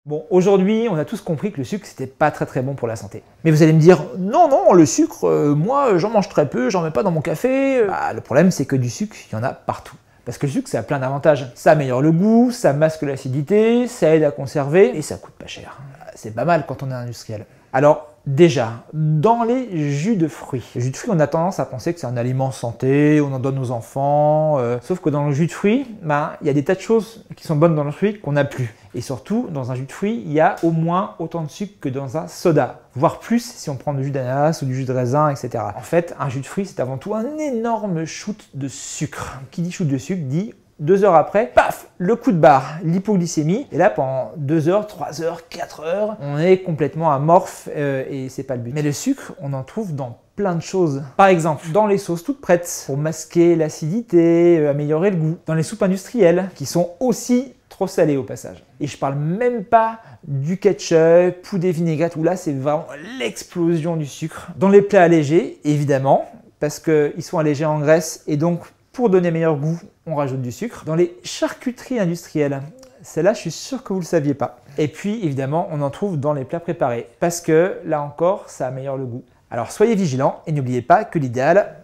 Bon, aujourd'hui, on a tous compris que le sucre, c'était pas très bon pour la santé. Mais vous allez me dire, non, le sucre, moi, j'en mange très peu, j'en mets pas dans mon café. Bah, le problème, c'est que du sucre, il y en a partout. Parce que le sucre, ça a plein d'avantages. Ça améliore le goût, ça masque l'acidité, ça aide à conserver, et ça coûte pas cher. C'est pas mal quand on est industriel. Alors, déjà, dans les jus de fruits. Les jus de fruits, on a tendance à penser que c'est un aliment santé, on en donne aux enfants. Sauf que dans le jus de fruits, il y a des tas de choses qui sont bonnes dans le fruit qu'on n'a plus. Et surtout, dans un jus de fruits, il y a au moins autant de sucre que dans un soda. Voire plus si on prend du jus d'ananas ou du jus de raisin, etc. En fait, un jus de fruits, c'est avant tout un énorme shoot de sucre. Qui dit shoot de sucre dit 2 heures après, paf, le coup de barre, l'hypoglycémie. Et là, pendant 2 heures, 3 heures, 4 heures, on est complètement amorphe et c'est pas le but. Mais le sucre, on en trouve dans plein de choses. Par exemple, dans les sauces toutes prêtes, pour masquer l'acidité, améliorer le goût. Dans les soupes industrielles, qui sont aussi trop salées au passage. Et je parle même pas du ketchup ou des vinaigrettes, où là, c'est vraiment l'explosion du sucre. Dans les plats allégés, évidemment, parce qu'ils sont allégés en graisse et donc pour donner meilleur goût, on rajoute du sucre. Dans les charcuteries industrielles, celle-là, je suis sûr que vous ne le saviez pas. Et puis, évidemment, on en trouve dans les plats préparés, parce que, là encore, ça améliore le goût. Alors, soyez vigilants et n'oubliez pas que l'idéal,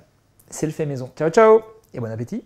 c'est le fait maison. Ciao, ciao et bon appétit!